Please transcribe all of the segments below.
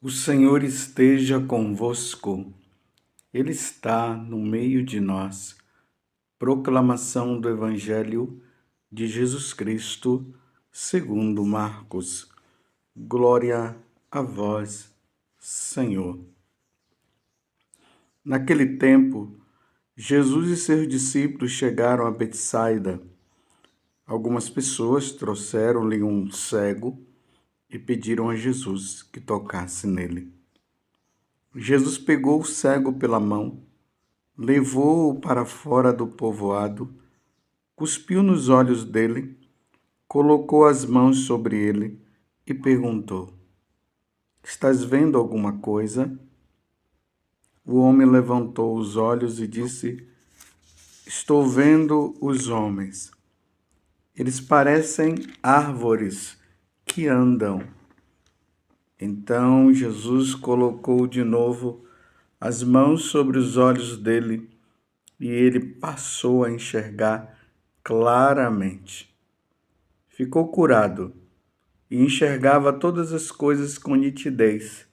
O Senhor esteja convosco, Ele está no meio de nós. Proclamação do Evangelho de Jesus Cristo, segundo Marcos. Glória a vós, Senhor. Naquele tempo, Jesus e seus discípulos chegaram a Betsaida. Algumas pessoas trouxeram-lhe um cego e pediram a Jesus que tocasse nele. Jesus pegou o cego pela mão, levou-o para fora do povoado, cuspiu nos olhos dele, colocou as mãos sobre ele e perguntou: Estás vendo alguma coisa? O homem levantou os olhos e disse: Estou vendo os homens. Eles parecem árvores que andam. Então Jesus colocou de novo as mãos sobre os olhos dele e ele passou a enxergar claramente. Ficou curado e enxergava todas as coisas com nitidez.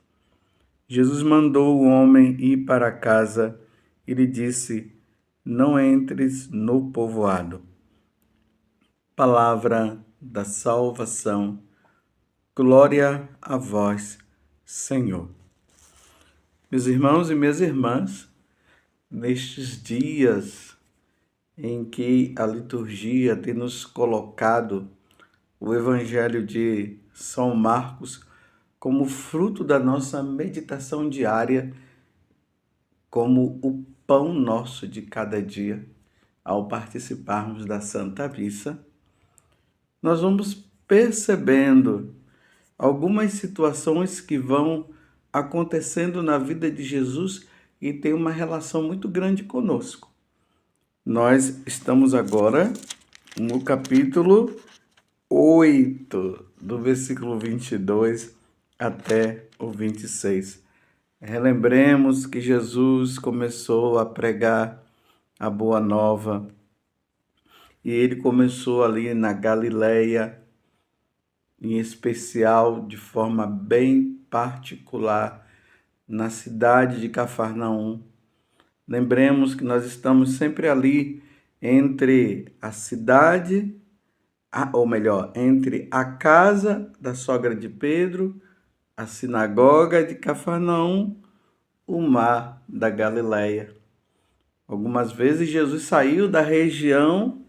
Jesus mandou o homem ir para casa e lhe disse: Não entres no povoado. Palavra da salvação. Glória a vós, Senhor. Meus irmãos e minhas irmãs, nestes dias em que a liturgia tem nos colocado o Evangelho de São Marcos como fruto da nossa meditação diária, como o pão nosso de cada dia, ao participarmos da Santa Missa, nós vamos percebendo algumas situações que vão acontecendo na vida de Jesus e tem uma relação muito grande conosco. Nós estamos agora no capítulo 8, do versículo 22 até o 26. Relembremos que Jesus começou a pregar a Boa Nova e ele começou ali na Galileia, em especial, de forma bem particular, na cidade de Cafarnaum. Lembremos que nós estamos sempre ali entre a cidade, ou melhor, entre a casa da sogra de Pedro, a sinagoga de Cafarnaum, o mar da Galileia. Algumas vezes Jesus saiu da região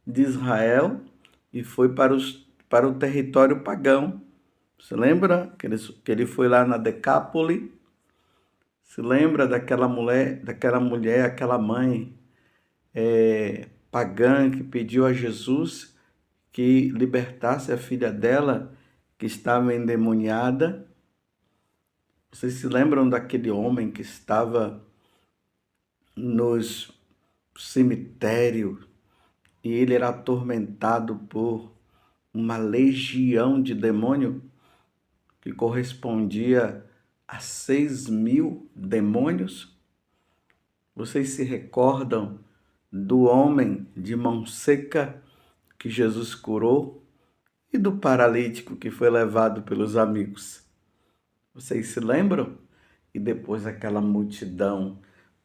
de Israel e foi para o território pagão. Você lembra que ele foi lá na Decápole? Se lembra daquela mulher, aquela mãe pagã que pediu a Jesus que libertasse a filha dela que estava endemoniada? Vocês se lembram daquele homem que estava nos cemitérios e ele era atormentado por uma legião de demônio que correspondia a 6.000 demônios? Vocês se recordam do homem de mão seca que Jesus curou e do paralítico que foi levado pelos amigos? Vocês se lembram? E depois aquela multidão,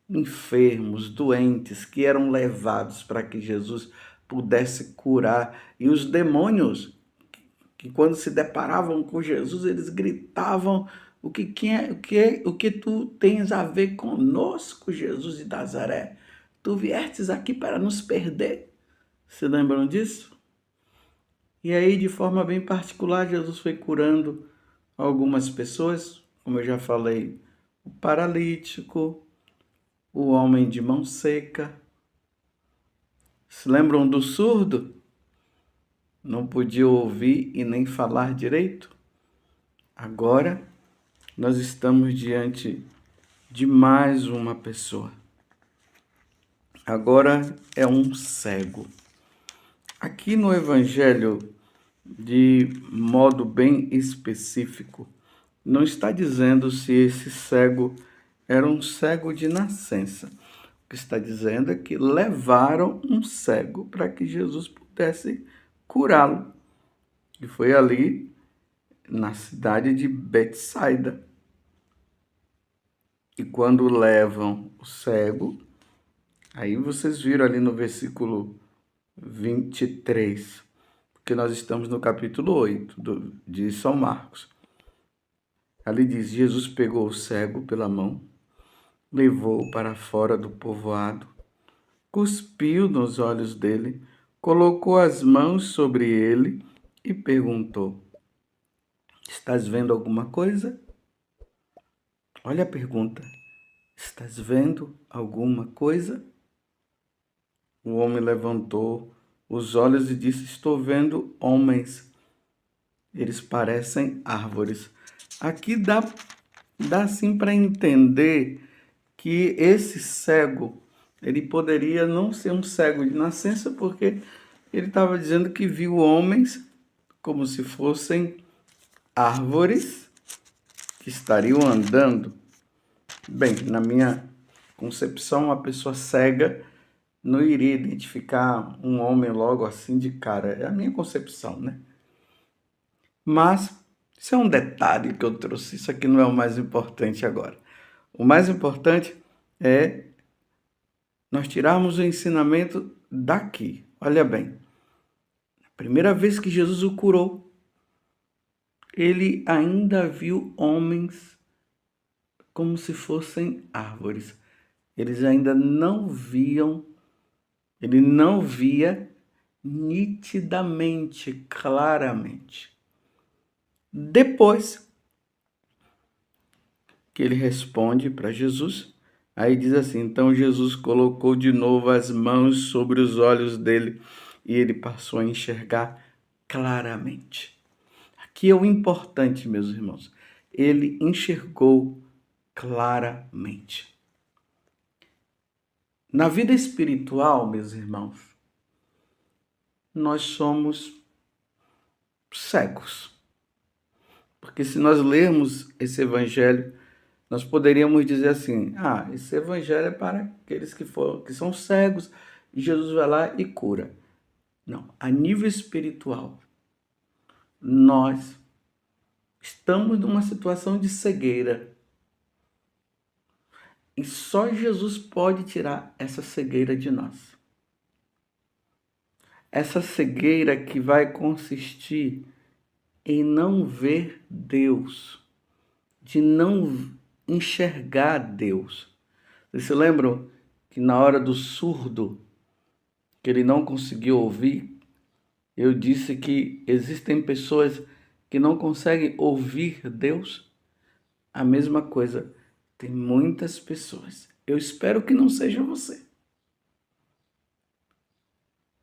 enfermos, doentes, que eram levados para que Jesus pudesse curar. E os demônios, que quando se deparavam com Jesus, eles gritavam: o que tu tens a ver conosco, Jesus de Nazaré? Tu viestes aqui para nos perder. Se lembram disso? E aí, de forma bem particular, Jesus foi curando algumas pessoas, como eu já falei, o paralítico, o homem de mão seca. Se lembram do surdo? Não podia ouvir e nem falar direito? Agora, nós estamos diante de mais uma pessoa. Agora é um cego. Aqui no Evangelho, de modo bem específico, não está dizendo se esse cego era um cego de nascença. O que está dizendo é que levaram um cego para que Jesus pudesse curá-lo. E foi ali na cidade de Betsaida. E quando levam o cego, aí vocês viram ali no versículo 23, porque nós estamos no capítulo 8 de São Marcos. Ali diz: Jesus pegou o cego pela mão, levou-o para fora do povoado, cuspiu nos olhos dele, colocou as mãos sobre ele e perguntou: Estás vendo alguma coisa? Olha a pergunta. Estás vendo alguma coisa? O homem levantou os olhos e disse: Estou vendo homens. Eles parecem árvores. Aqui dá sim para entender que esse cego, ele poderia não ser um cego de nascença, porque ele estava dizendo que viu homens como se fossem árvores que estariam andando. Bem, na minha concepção, uma pessoa cega não iria identificar um homem logo assim de cara. É a minha concepção, né? Mas isso é um detalhe que eu trouxe. Isso aqui não é o mais importante agora. O mais importante é nós tirarmos o ensinamento daqui. Olha bem, a primeira vez que Jesus o curou, ele ainda viu homens como se fossem árvores. Eles ainda não viam, ele não via nitidamente, claramente. Depois que ele responde para Jesus, aí diz assim: então Jesus colocou de novo as mãos sobre os olhos dele e ele passou a enxergar claramente. Aqui é o importante, meus irmãos. Ele enxergou claramente. Na vida espiritual, meus irmãos, nós somos cegos. Porque se nós lermos esse evangelho, nós poderíamos dizer assim: esse evangelho é para aqueles que são cegos, e Jesus vai lá e cura. Não, a nível espiritual, nós estamos numa situação de cegueira. E só Jesus pode tirar essa cegueira de nós. Essa cegueira que vai consistir em não ver Deus, de não enxergar Deus. Vocês se lembram que na hora do surdo, que ele não conseguiu ouvir, eu disse que existem pessoas que não conseguem ouvir Deus? A mesma coisa, tem muitas pessoas. Eu espero que não seja você.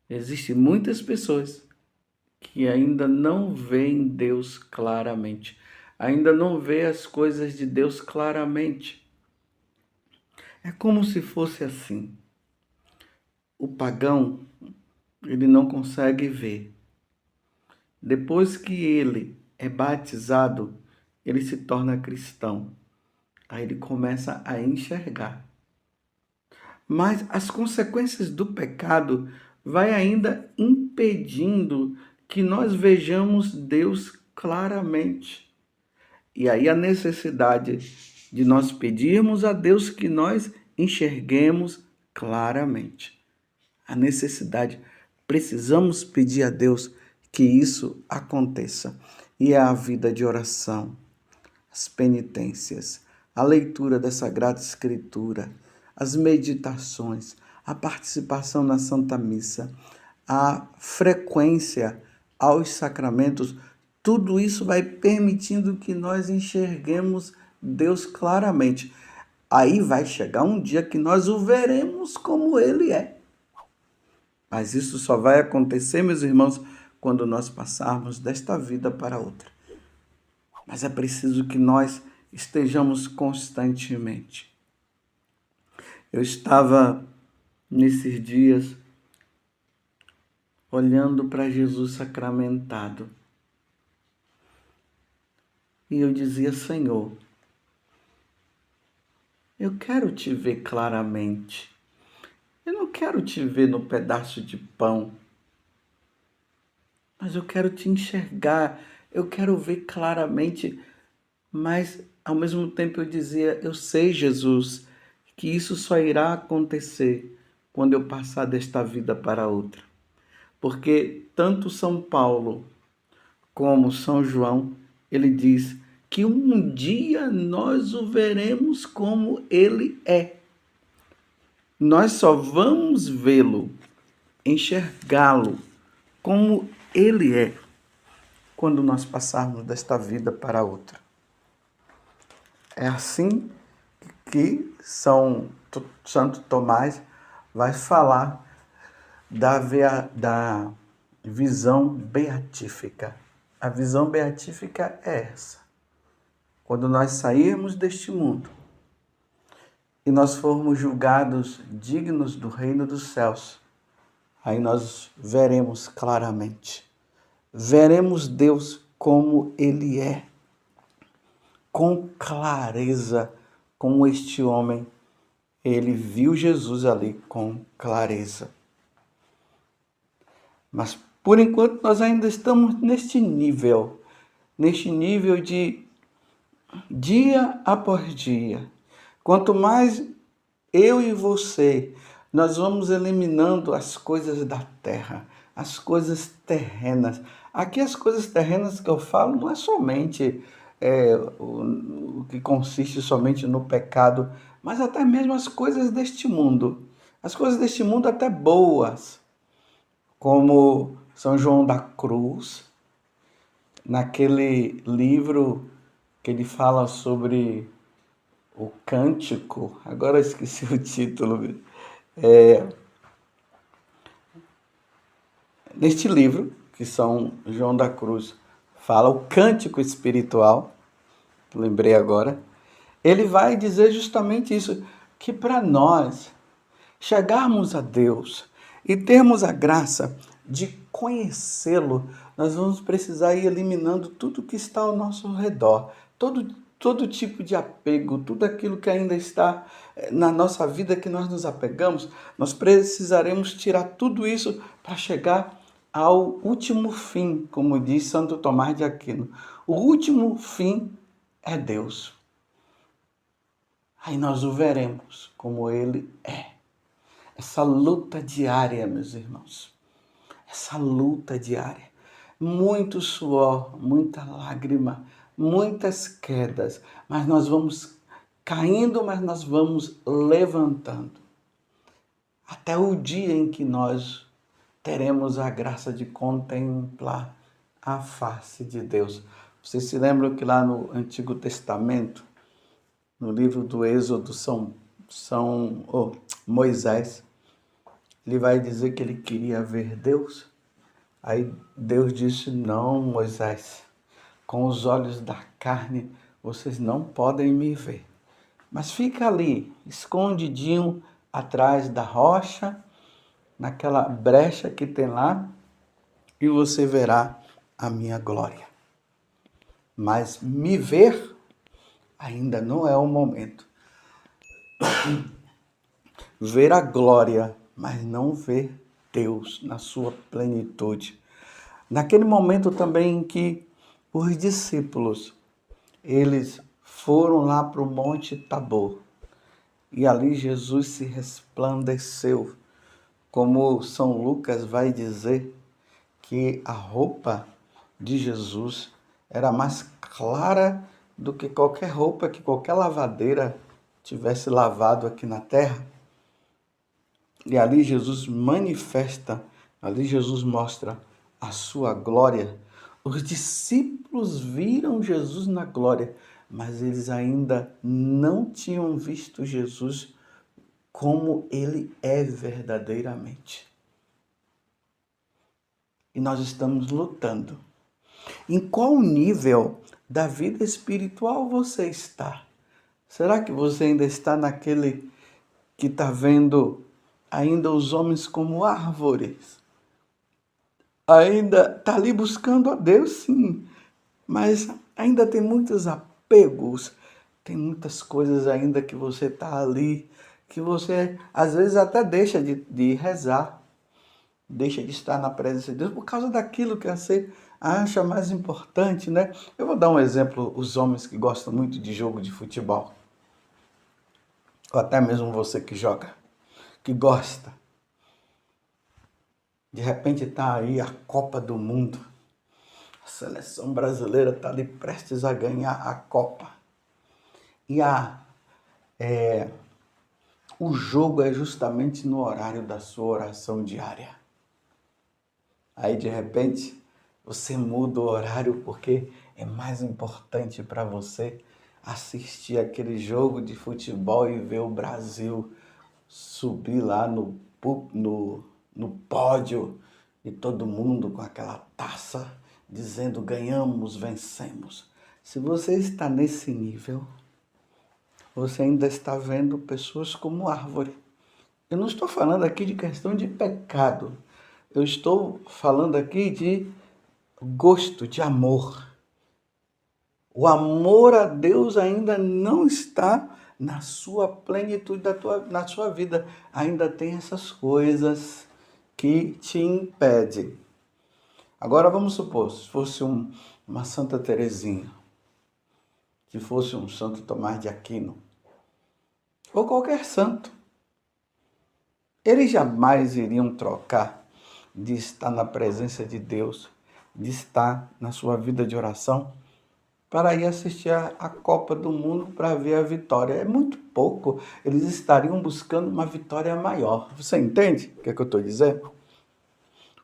Existem muitas pessoas que ainda não veem Deus claramente, ainda não vê as coisas de Deus claramente. É como se fosse assim. O pagão, ele não consegue ver. Depois que ele é batizado, ele se torna cristão. Aí ele começa a enxergar. Mas as consequências do pecado vai ainda impedindo que nós vejamos Deus claramente. E aí a necessidade de nós pedirmos a Deus que nós enxerguemos claramente. A necessidade, precisamos pedir a Deus que isso aconteça. E é a vida de oração, as penitências, a leitura da Sagrada Escritura, as meditações, a participação na Santa Missa, a frequência aos sacramentos, tudo isso vai permitindo que nós enxerguemos Deus claramente. Aí vai chegar um dia que nós o veremos como Ele é. Mas isso só vai acontecer, meus irmãos, quando nós passarmos desta vida para outra. Mas é preciso que nós estejamos constantemente. Eu estava, nesses dias, olhando para Jesus sacramentado. E eu dizia: Senhor, eu quero te ver claramente. Eu não quero te ver no pedaço de pão, mas eu quero te enxergar. eu quero ver claramente, mas ao mesmo tempo eu dizia, eu sei, Jesus, que isso só irá acontecer quando eu passar desta vida para outra. Porque tanto São Paulo como São João, ele diz que um dia nós o veremos como ele é. Nós só vamos vê-lo, enxergá-lo como ele é, quando nós passarmos desta vida para outra. É assim que Santo Tomás vai falar da visão beatífica. A visão beatífica é essa. Quando nós sairmos deste mundo e nós formos julgados dignos do reino dos céus, aí nós veremos claramente. Veremos Deus como Ele é, com clareza, como este homem, ele viu Jesus ali com clareza. Mas, por enquanto, nós ainda estamos neste nível de dia após dia. Quanto mais eu e você, nós vamos eliminando as coisas da terra, as coisas terrenas. Aqui as coisas terrenas que eu falo não é somente o que consiste somente no pecado, mas até mesmo as coisas deste mundo. As coisas deste mundo até boas, como São João da Cruz, naquele livro que ele fala sobre o cântico, agora eu esqueci o título, neste livro, que São João da Cruz fala, o cântico espiritual, lembrei agora, ele vai dizer justamente isso, que para nós chegarmos a Deus e termos a graça de conhecê-lo, nós vamos precisar ir eliminando tudo que está ao nosso redor, todo tipo de apego, tudo aquilo que ainda está na nossa vida que nós nos apegamos, nós precisaremos tirar tudo isso para chegar ao último fim, como diz Santo Tomás de Aquino. O último fim é Deus. Aí nós o veremos como Ele é. Essa luta diária, meus irmãos. Essa luta diária. Muito suor, muita lágrima, muitas quedas. Mas nós vamos caindo, mas nós vamos levantando. Até o dia em que nós teremos a graça de contemplar a face de Deus. Vocês se lembram que lá no Antigo Testamento, no livro do Êxodo, Moisés, ele vai dizer que ele queria ver Deus. Aí Deus disse, não, Moisés, com os olhos da carne vocês não podem me ver. Mas fica ali, escondidinho atrás da rocha, naquela brecha que tem lá, e você verá a minha glória. Mas me ver ainda não é o momento. Ver a glória, mas não ver Deus na sua plenitude. Naquele momento também em que os discípulos, eles foram lá para o Monte Tabor, e ali Jesus se resplandeceu, como São Lucas vai dizer, que a roupa de Jesus era mais clara do que qualquer roupa que qualquer lavadeira tivesse lavado aqui na terra. E ali Jesus manifesta, ali Jesus mostra a sua glória. Os discípulos viram Jesus na glória, mas eles ainda não tinham visto Jesus como ele é verdadeiramente. E nós estamos lutando. Em qual nível da vida espiritual você está? Será que você ainda está naquele que está vendo ainda os homens como árvores? Ainda está ali buscando a Deus, sim, mas ainda tem muitos apegos, tem muitas coisas ainda que você está ali, que você às vezes até deixa de rezar, deixa de estar na presença de Deus por causa daquilo que você acha mais importante, né? Eu vou dar um exemplo, os homens que gostam muito de jogo de futebol, ou até mesmo você que joga, que gosta. De repente está aí a Copa do Mundo. A seleção brasileira está ali prestes a ganhar a Copa. E o jogo é justamente no horário da sua oração diária. Aí de repente você muda o horário porque é mais importante para você assistir aquele jogo de futebol e ver o Brasil subir lá no pódio e todo mundo com aquela taça dizendo ganhamos, vencemos. Se você está nesse nível, você ainda está vendo pessoas como árvore. Eu não estou falando aqui de questão de pecado. Eu estou falando aqui de gosto, de amor. O amor a Deus ainda não está na sua plenitude na sua vida. Ainda tem essas coisas que te impedem. Agora vamos supor, se fosse uma Santa Teresinha, se fosse um Santo Tomás de Aquino, ou qualquer santo, eles jamais iriam trocar de estar na presença de Deus, de estar na sua vida de oração, para ir assistir a Copa do Mundo para ver a vitória. É muito pouco. Eles estariam buscando uma vitória maior. Você entende o que eu estou dizendo?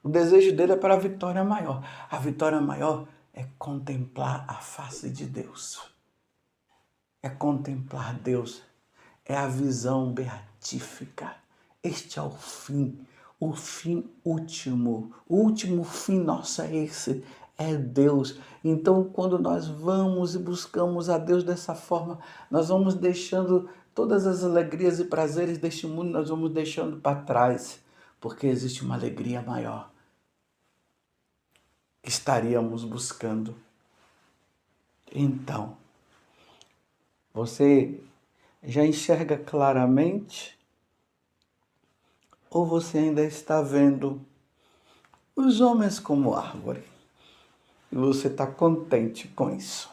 O desejo dele é para a vitória maior. A vitória maior é contemplar a face de Deus. É contemplar Deus. É a visão beatífica. Este é o fim último. O último fim nosso é esse, é Deus. Então, quando nós vamos e buscamos a Deus dessa forma, nós vamos deixando todas as alegrias e prazeres deste mundo, nós vamos deixando para trás, porque existe uma alegria maior que estaríamos buscando. Então, você já enxerga claramente? Ou você ainda está vendo os homens como árvore? E você está contente com isso?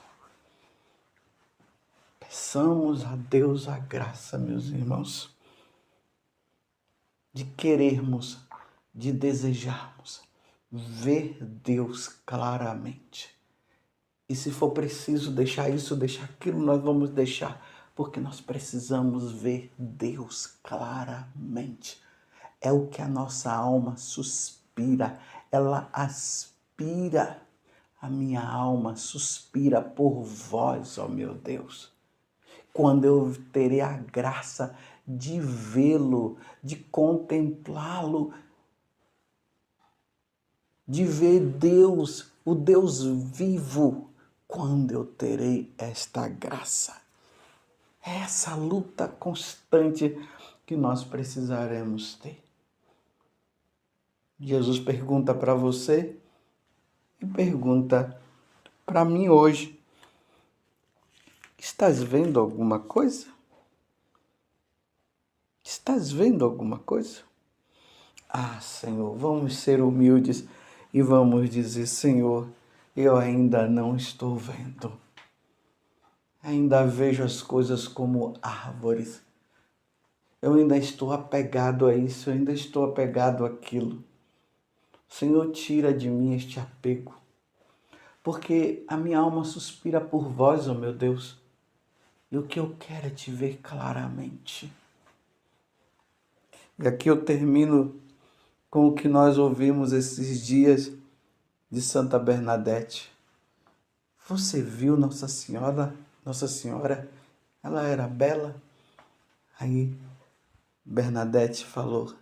Peçamos a Deus a graça, meus irmãos, de querermos, de desejarmos ver Deus claramente. E se for preciso deixar isso, deixar aquilo, nós vamos deixar, porque nós precisamos ver Deus claramente. É o que a nossa alma suspira, ela aspira. A minha alma suspira por vós, ó meu Deus. Quando eu terei a graça de vê-lo, de contemplá-lo, de ver Deus, o Deus vivo, quando eu terei esta graça. É essa luta constante que nós precisaremos ter. Jesus pergunta para você e pergunta para mim hoje: estás vendo alguma coisa? Estás vendo alguma coisa? Ah, Senhor, vamos ser humildes e vamos dizer: Senhor, eu ainda não estou vendo. Ainda vejo as coisas como árvores. Eu ainda estou apegado a isso, eu ainda estou apegado àquilo. Senhor, tira de mim este apego, porque a minha alma suspira por vós, ó meu Deus, e o que eu quero é te ver claramente. E aqui eu termino com o que nós ouvimos esses dias de Santa Bernadette. Você viu Nossa Senhora? Nossa Senhora, ela era bela. Aí Bernadette falou: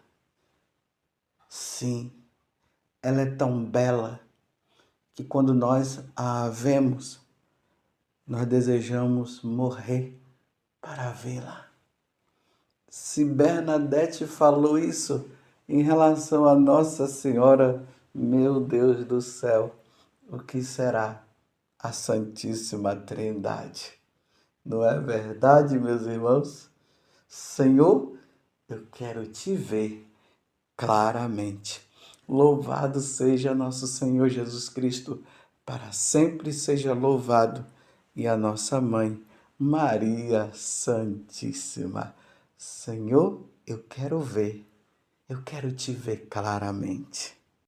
sim, ela é tão bela que quando nós a vemos, nós desejamos morrer para vê-la. Se Bernadette falou isso em relação a Nossa Senhora, meu Deus do céu, o que será a Santíssima Trindade? Não é verdade, meus irmãos? Senhor, eu quero te ver claramente. Louvado seja nosso Senhor Jesus Cristo, para sempre seja louvado. E a nossa mãe, Maria Santíssima. Senhor, eu quero te ver claramente.